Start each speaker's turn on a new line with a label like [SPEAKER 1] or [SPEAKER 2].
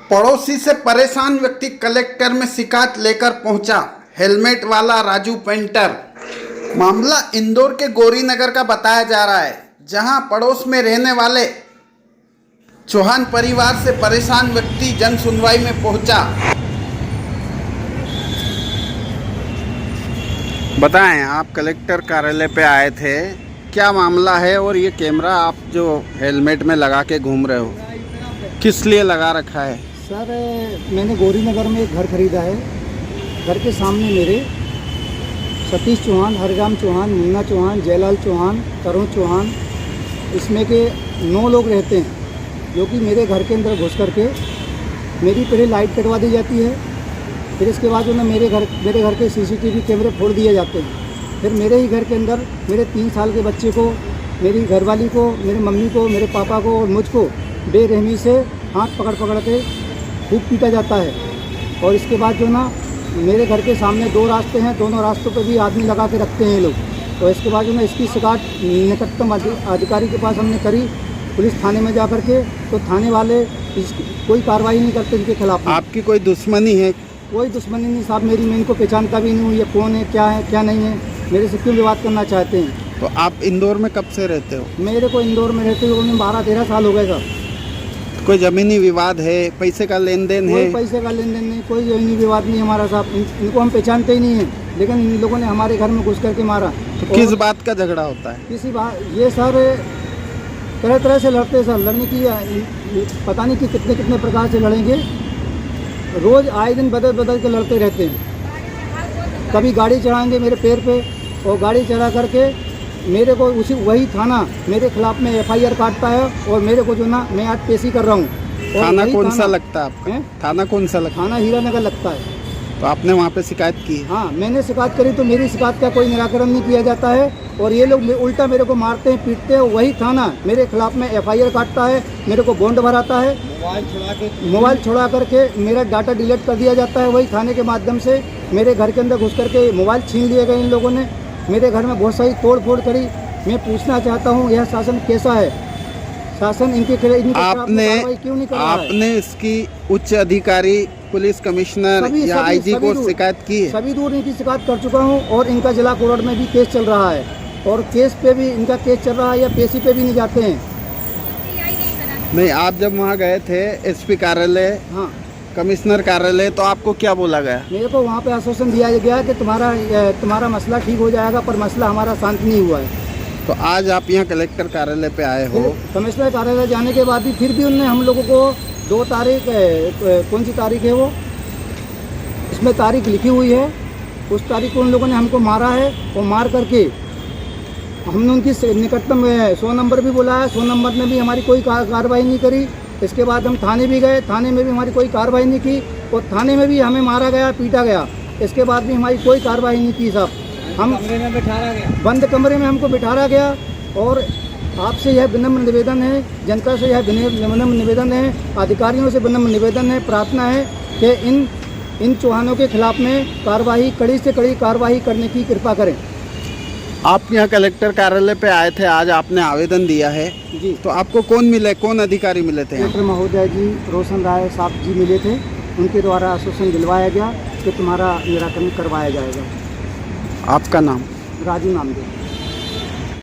[SPEAKER 1] पड़ोसी से परेशान व्यक्ति कलेक्टर में शिकायत लेकर पहुंचा। हेलमेट वाला राजू पेंटर। मामला इंदौर के गौरीनगर का बताया जा रहा है, जहां पड़ोस में रहने वाले चौहान परिवार से परेशान व्यक्ति जन सुनवाई में पहुंचा। बताएं, आप कलेक्टर कार्यालय पे आए थे, क्या मामला है? और ये कैमरा आप जो हेलमेट में लगा के घूम रहे हो, किस लिए लगा रखा है?
[SPEAKER 2] सर, मैंने गौरीनगर में एक घर खरीदा है। घर के सामने मेरे सतीश चौहान, हरिराम चौहान, मुन्ना चौहान, जयलाल चौहान, तरुण चौहान, इसमें के 9 लोग रहते हैं, जो कि मेरे घर के अंदर घुस करके मेरी पहले लाइट कटवा दी जाती है। फिर इसके बाद जो ना मेरे घर के सीसीटीवी कैमरे फोड़ दिए जाते हैं। फिर मेरे ही घर के अंदर मेरे 3 साल के बच्चे को, मेरी घरवाली को, मेरे मम्मी को, मेरे पापा को और मुझको बेरहमी से हाथ पकड़ के खूब पीटा जाता है। और इसके बाद जो ना मेरे घर के सामने 2 रास्ते हैं, दोनों रास्तों पे भी आदमी लगा के रखते हैं लोग। तो इसके बाद जो ना इसकी शिकायत निकटतम अधिकारी के पास हमने करी, पुलिस थाने में जा कर के। तो थाने वाले कोई कार्रवाई नहीं करते इनके खिलाफ।
[SPEAKER 1] आपकी कोई दुश्मनी है?
[SPEAKER 2] कोई दुश्मनी नहीं साहब, मेरी मैं इनको पहचानता भी नहीं हूँ, ये कौन है क्या नहीं है, मेरे से क्यों विवाद करना चाहते हैं।
[SPEAKER 1] तो आप इंदौर में कब से रहते हो?
[SPEAKER 2] मेरे को इंदौर में रहते हुए 12-13 साल हो गए सर।
[SPEAKER 1] कोई जमीनी विवाद है? पैसे का लेन देन है?
[SPEAKER 2] कोई पैसे का लेन देन नहीं, कोई जमीनी विवाद नहीं हमारा साहब। इनको हम पहचानते ही नहीं हैं, लेकिन इन लोगों ने हमारे घर में घुस करके मारा।
[SPEAKER 1] तो किस बात का झगड़ा होता है?
[SPEAKER 2] किसी बात, ये सर तरह से लड़ते हैं सर। लड़ने की पता नहीं कि कितने प्रकार से लड़ेंगे। रोज़ आए दिन बदल के लड़ते रहते हैं। कभी गाड़ी चढ़ाएंगे मेरे पैर पे, और गाड़ी चढ़ा करके मेरे को वही थाना मेरे खिलाफ में FIR काटता है। और मेरे को जो ना, मैं आज पेशी कर रहा हूँ।
[SPEAKER 1] थाना कौन सा लगता है आपका? थाना कौन सा लगता है?
[SPEAKER 2] थाना हीरानगर लगता है।
[SPEAKER 1] तो आपने वहाँ पे शिकायत की?
[SPEAKER 2] हाँ, मैंने शिकायत करी, तो मेरी शिकायत का कोई निराकरण नहीं किया जाता है। और ये लोग उल्टा मेरे को मारते हैं, पीटते हैं। वही थाना मेरे खिलाफ में FIR काटता है, मेरे को बॉन्ड भराता है, मोबाइल छुड़ा करके मेरा डाटा डिलीट कर दिया जाता है। वही थाने के माध्यम से मेरे घर के अंदर घुस करके मोबाइल छीन लिए गए इन लोगों ने। मेरे घर में बहुत सारी तोड़ फोड़ करी। मैं पूछना चाहता हूँ, यह शासन कैसा है? शासन इनके कार्रवाई क्यों नहीं कर रहा है?
[SPEAKER 1] आपने इसकी उच्च अधिकारी, पुलिस कमिश्नर या IG को शिकायत की है?
[SPEAKER 2] सभी दूर इनकी शिकायत कर चुका हूँ। और इनका जिला कोर्ट में भी केस चल रहा है, और केस पे भी इनका केस चल रहा है, या पेशी पे भी नहीं जाते हैं।
[SPEAKER 1] नहीं, आप जब वहाँ गए थे SP कार्यालय,
[SPEAKER 2] हाँ,
[SPEAKER 1] कमिश्नर कार्यालय, तो आपको क्या बोला गया?
[SPEAKER 2] मेरे को वहाँ पे आश्वासन दिया गया कि तुम्हारा मसला ठीक हो जाएगा, पर मसला हमारा शांत नहीं हुआ है।
[SPEAKER 1] तो आज आप यहाँ कलेक्टर कार्यालय पे आए हो।
[SPEAKER 2] कमिश्नर कार्यालय जाने के बाद भी फिर भी उनने हम लोगों को 2 तारीख, कौन सी तारीख है वो, इसमें तारीख लिखी हुई है, उस तारीख को उन लोगों ने हमको मारा है। और मार करके हमने उनकी निकटतम 100 नंबर भी बुलाया, 100 नंबर में भी हमारी कोई कार्रवाई नहीं करी। इसके बाद हम थाने भी गए, थाने में भी हमारी कोई कार्रवाई नहीं की, और थाने में भी हमें मारा गया, पीटा गया। इसके बाद भी हमारी कोई कार्रवाई नहीं की साहब। हम कमरे में बिठाया गया, बंद कमरे में हमको बिठाया गया। और आपसे यह विनम्र निवेदन है, जनता से यह विनम्र निवेदन है, अधिकारियों से विनम्र निवेदन है, प्रार्थना है कि इन चौहानों के खिलाफ में कार्रवाई, कड़ी से कड़ी कार्रवाई करने की कृपा करें।
[SPEAKER 1] आप यहाँ कलेक्टर कार्यालय पे आए थे, आज आपने आवेदन दिया है
[SPEAKER 2] जी।
[SPEAKER 1] तो आपको कौन मिले, कौन अधिकारी मिले थे?
[SPEAKER 2] कलेक्टर महोदय जी, रोशन राय साहब जी मिले थे। उनके द्वारा आश्वासन दिलवाया गया कि तुम्हारा निराकरण करवाया जाएगा।
[SPEAKER 1] आपका नाम?
[SPEAKER 2] राजू नामदेव।